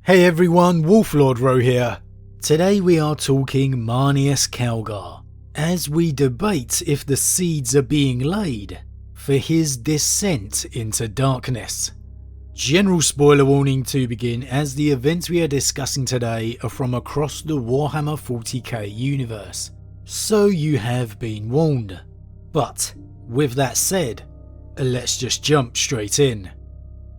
Hey everyone, Wolf Lord Rho here. Today we are talking Marneus Calgar, as we debate if the seeds are being laid for his descent into darkness. General spoiler warning to begin, as the events we are discussing today are from across the Warhammer 40k universe, so you have been warned. But with that said, let's just jump straight in.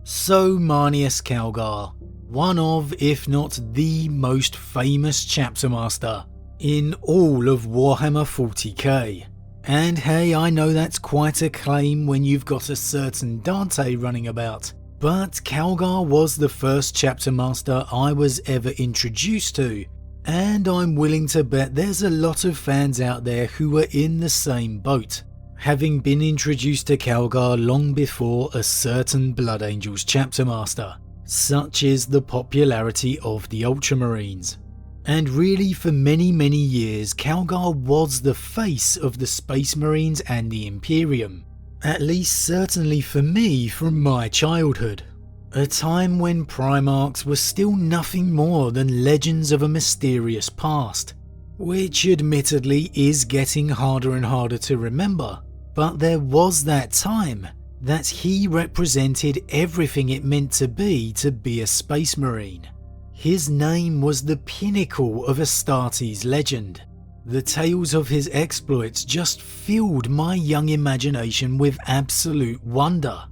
So Marneus Calgar, one of, if not the most famous chapter master in all of Warhammer 40k. And hey, I know that's quite a claim when you've got a certain Dante running about, but Calgar was the first chapter master I was ever introduced to, and I'm willing to bet there's a lot of fans out there who were in the same boat, having been introduced to Calgar long before a certain Blood Angels chapter master. Such is the popularity of the Ultramarines. And really for many years Calgar was the face of the Space Marines and the Imperium. At least certainly for me from my childhood. A time when Primarchs were still nothing more than legends of a mysterious past. Which admittedly is getting harder and harder to remember. But there was that time that he represented everything it meant to be a Space Marine. His name was the pinnacle of Astartes legend. The tales of his exploits just filled my young imagination with absolute wonder.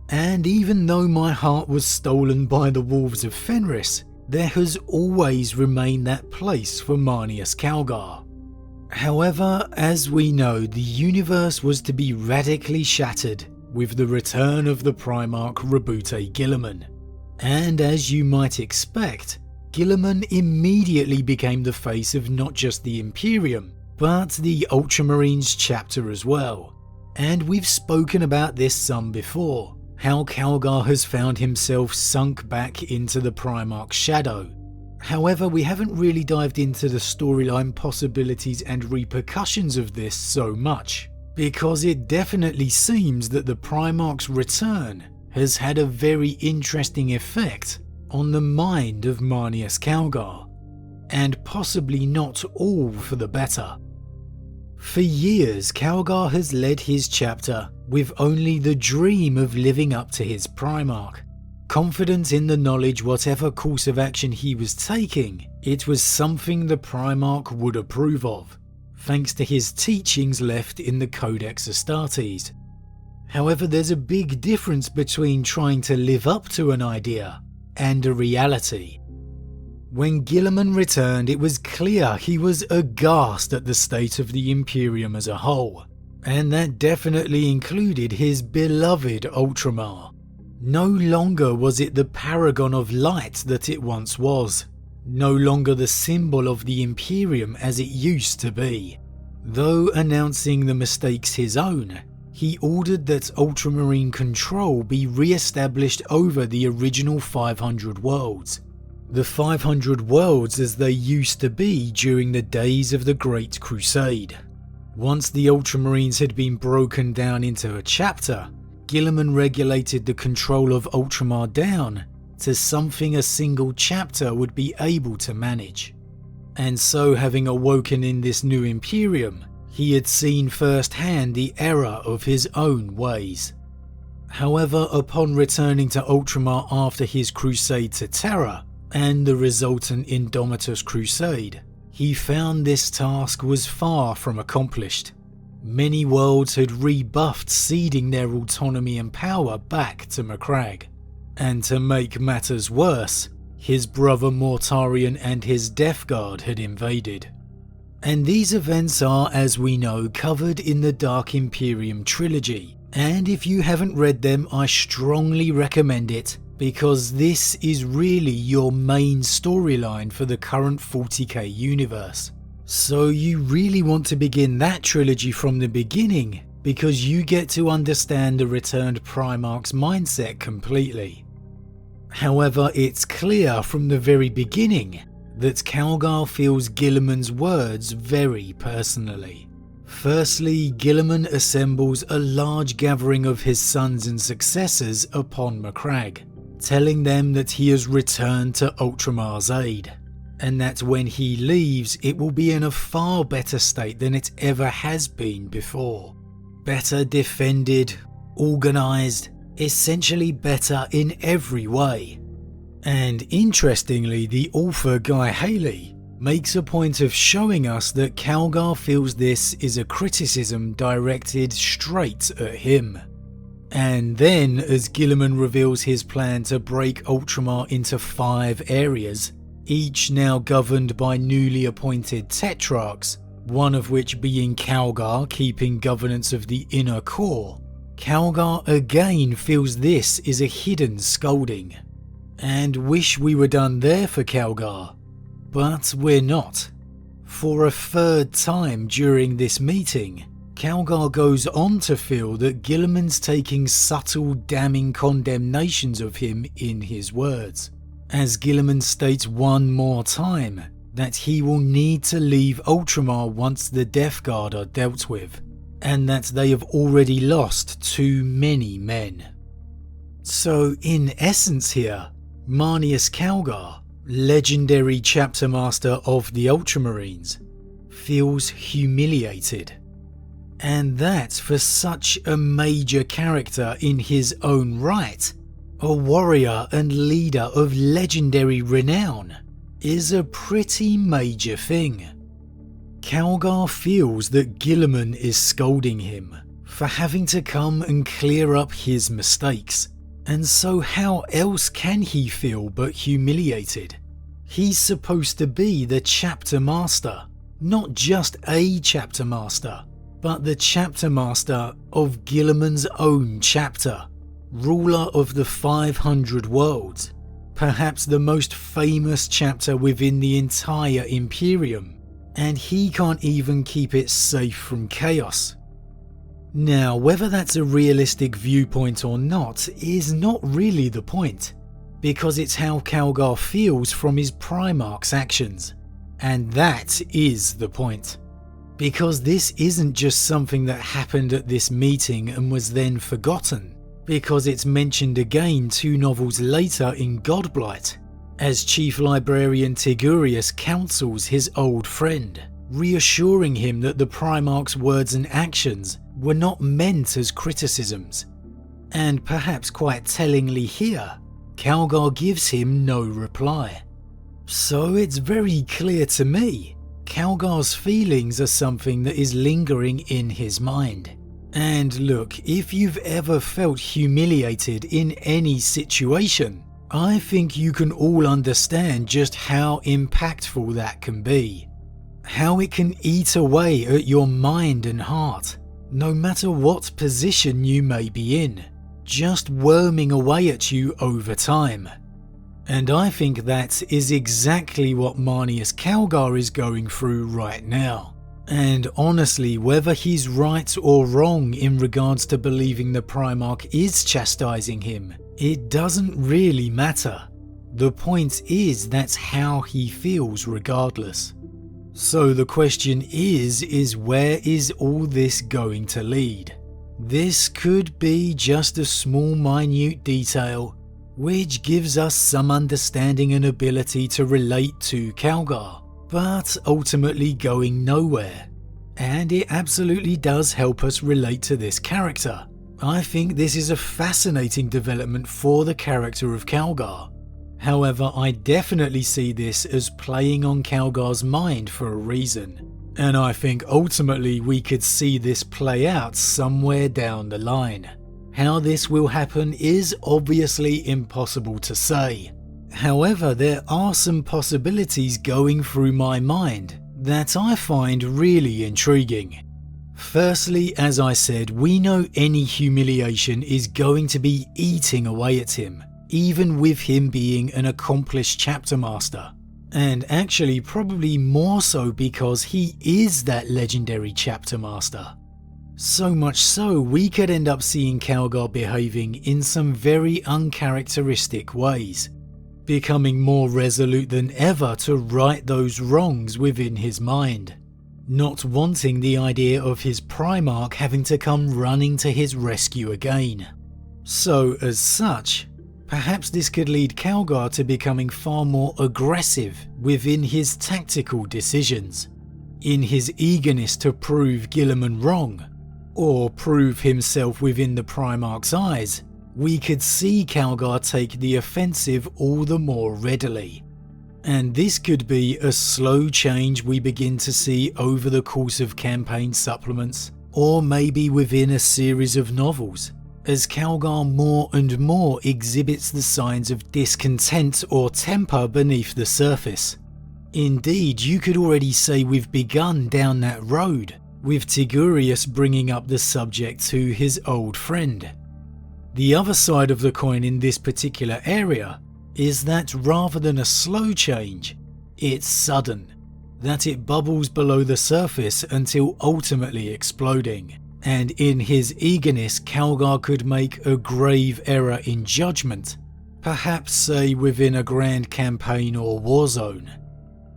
And even though my heart was stolen by the Wolves of Fenris, there has always remained that place for Marneus Calgar. However, as we know, the universe was to be radically shattered with the return of the Primarch Roboute Guilliman. And as you might expect, Guilliman immediately became the face of not just the Imperium, but the Ultramarines chapter as well. And we've spoken about this some before, how Calgar has found himself sunk back into the Primarch's shadow. However, we haven't really dived into the storyline possibilities and repercussions of this so much, because it definitely seems that the Primarch's return has had a very interesting effect on the mind of Marneus Calgar, and possibly not all for the better. For years, Calgar has led his chapter with only the dream of living up to his Primarch. Confident in the knowledge whatever course of action he was taking, it was something the Primarch would approve of, thanks to his teachings left in the Codex Astartes. However, there's a big difference between trying to live up to an idea and a reality. When Guilliman returned, it was clear he was aghast at the state of the Imperium as a whole, and that definitely included his beloved Ultramar. No longer was it the paragon of light that it once was. No longer the symbol of the Imperium as it used to be. Though announcing the mistakes his own, he ordered that Ultramarine control be re-established over the original 500 worlds. The 500 worlds as they used to be during the days of the Great Crusade. Once the Ultramarines had been broken down into a chapter, Guilliman regulated the control of Ultramar down to something a single chapter would be able to manage. And so, having awoken in this new Imperium, he had seen firsthand the error of his own ways. However, upon returning to Ultramar after his crusade to Terra, and the resultant Indomitus Crusade, he found this task was far from accomplished. Many worlds had rebuffed ceding their autonomy and power back to Macragge. And to make matters worse, his brother Mortarion and his Death Guard had invaded. And these events are, as we know, covered in the Dark Imperium trilogy, and if you haven't read them, I strongly recommend it, because this is really your main storyline for the current 40k universe. So you really want to begin that trilogy from the beginning, because you get to understand the returned Primarch's mindset completely. However, it's clear from the very beginning that Calgar feels Guilliman's words very personally. Firstly, Guilliman assembles a large gathering of his sons and successors upon Macragge, telling them that he has returned to Ultramar's aid, and that when he leaves it will be in a far better state than it ever has been before. Better defended, organised, essentially better in every way. And interestingly, the author Guy Haley makes a point of showing us that Calgar feels this is a criticism directed straight at him. And then, as Guilliman reveals his plan to break Ultramar into 5 areas, each now governed by newly appointed tetrarchs, one of which being Calgar keeping governance of the inner core, Calgar again feels this is a hidden scolding. And wish we were done there for Calgar. But we're not. For a 3rd time during this meeting, Calgar goes on to feel that Guilliman's taking subtle damning condemnations of him in his words, as Guilliman states one more time that he will need to leave Ultramar once the Death Guard are dealt with, and that they have already lost too many men. So in essence here, Marneus Calgar, legendary chapter master of the Ultramarines, feels humiliated. And that for such a major character in his own right, a warrior and leader of legendary renown, is a pretty major thing. Calgar feels that Guilliman is scolding him for having to come and clear up his mistakes, and so how else can he feel but humiliated? He's supposed to be the chapter master, not just a chapter master, but the chapter master of Guilliman's own chapter, ruler of the 500 worlds, perhaps the most famous chapter within the entire Imperium, and he can't even keep it safe from chaos. Now, whether that's a realistic viewpoint or not is not really the point, because it's how Calgar feels from his Primarch's actions, and that is the point. Because this isn't just something that happened at this meeting and was then forgotten, because it's mentioned again 2 novels later in Godblight, as Chief Librarian Tigurius counsels his old friend, reassuring him that the Primarch's words and actions were not meant as criticisms. And perhaps quite tellingly here, Calgar gives him no reply. So it's very clear to me, Calgar's feelings are something that is lingering in his mind. And look, if you've ever felt humiliated in any situation, I think you can all understand just how impactful that can be. How it can eat away at your mind and heart, no matter what position you may be in, just worming away at you over time. And I think that is exactly what Marneus Calgar is going through right now. And honestly, whether he's right or wrong in regards to believing the Primarch is chastising him, it doesn't really matter. The point is that's how he feels regardless. So the question is where is all this going to lead? This could be just a small minute detail which gives us some understanding and ability to relate to Calgar, but ultimately going nowhere. And it absolutely does help us relate to this character. I think this is a fascinating development for the character of Calgar. However, I definitely see this as playing on Calgar's mind for a reason, and I think ultimately we could see this play out somewhere down the line. How this will happen is obviously impossible to say. However, there are some possibilities going through my mind that I find really intriguing. Firstly, as I said, we know any humiliation is going to be eating away at him, even with him being an accomplished chapter master. And actually probably more so because he is that legendary chapter master. So much so we could end up seeing Calgar behaving in some very uncharacteristic ways, becoming more resolute than ever to right those wrongs within his mind, not wanting the idea of his Primarch having to come running to his rescue again. So as such, Perhaps this could lead Calgar to becoming far more aggressive within his tactical decisions, in his eagerness to prove Guilliman wrong, or prove himself within the Primarch's eyes. We could see Calgar take the offensive all the more readily. And this could be a slow change we begin to see over the course of campaign supplements, or maybe within a series of novels, as Calgar more and more exhibits the signs of discontent or temper beneath the surface. Indeed, you could already say we've begun down that road, with Tigurius bringing up the subject to his old friend. The other side of the coin in this particular area is that rather than a slow change, it's sudden, that it bubbles below the surface until ultimately exploding, and in his eagerness Calgar could make a grave error in judgment, perhaps say within a grand campaign or war zone.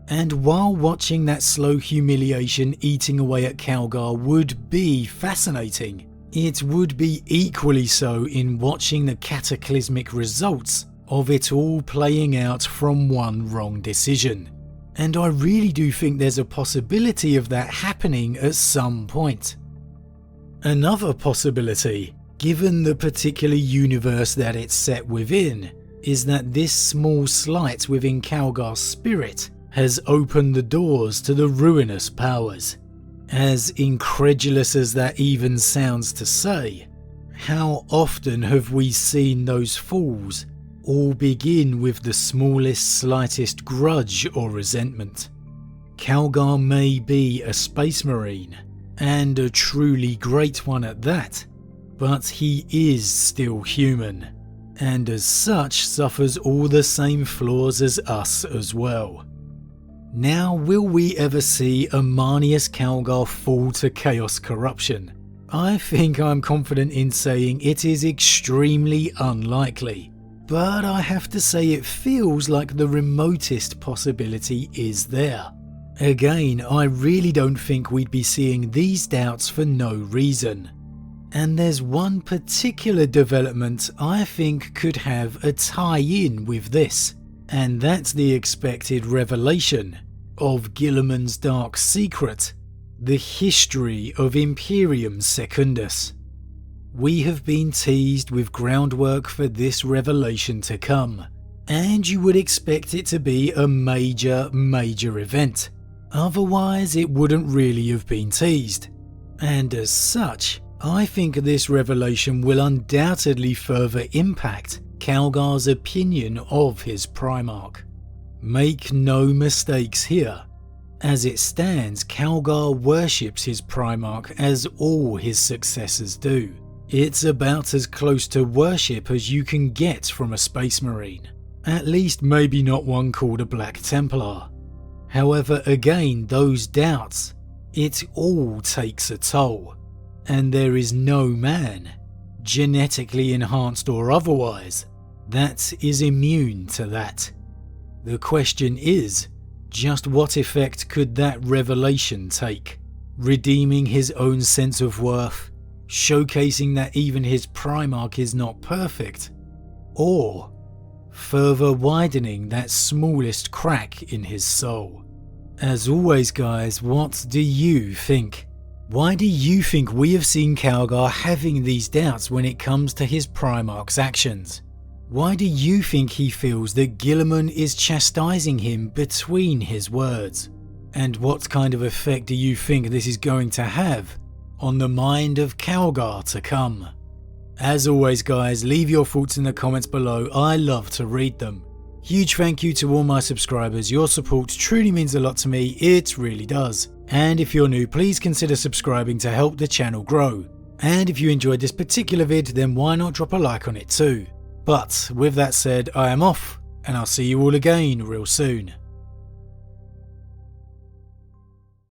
And while watching that slow humiliation eating away at Calgar would be fascinating, it would be equally so in watching the cataclysmic results of it all playing out from one wrong decision. And I really do think there's a possibility of that happening at some point. Another possibility, given the particular universe that it's set within, is that this small slight within Calgar's spirit has opened the doors to the ruinous powers. As incredulous as that even sounds to say, how often have we seen those falls all begin with the smallest, slightest grudge or resentment? Calgar may be a space marine, and a truly great one at that, but he is still human, and as such suffers all the same flaws as us as well. Now, will we ever see a Marneus Calgar fall to chaos corruption? I think I'm confident in saying it is extremely unlikely, but I have to say it feels like the remotest possibility is there. Again, I really don't think we'd be seeing these doubts for no reason. And there's one particular development I think could have a tie-in with this, and that's the expected revelation of Guilliman's dark secret, the history of Imperium Secundus. We have been teased with groundwork for this revelation to come, and you would expect it to be a major event. Otherwise, it wouldn't really have been teased. And as such, I think this revelation will undoubtedly further impact Calgar's opinion of his Primarch. Make no mistakes here. As it stands, Calgar worships his Primarch as all his successors do. It's about as close to worship as you can get from a Space Marine. At least maybe not one called a Black Templar. However, again, those doubts, it all takes a toll. And there is no man, genetically enhanced or otherwise, that is immune to that. The question is, just what effect could that revelation take? Redeeming his own sense of worth, showcasing that even his Primarch is not perfect, or further widening that smallest crack in his soul? As always guys, what do you think? Why do you think we have seen Calgar having these doubts when it comes to his Primarch's actions? Why do you think he feels that Guilliman is chastising him between his words? And what kind of effect do you think this is going to have on the mind of Calgar to come? As always guys, leave your thoughts in the comments below, I love to read them. Huge thank you to all my subscribers, your support truly means a lot to me, it really does. And if you're new, please consider subscribing to help the channel grow. And if you enjoyed this particular vid, then why not drop a like on it too. But with that said, I am off, and I'll see you all again real soon.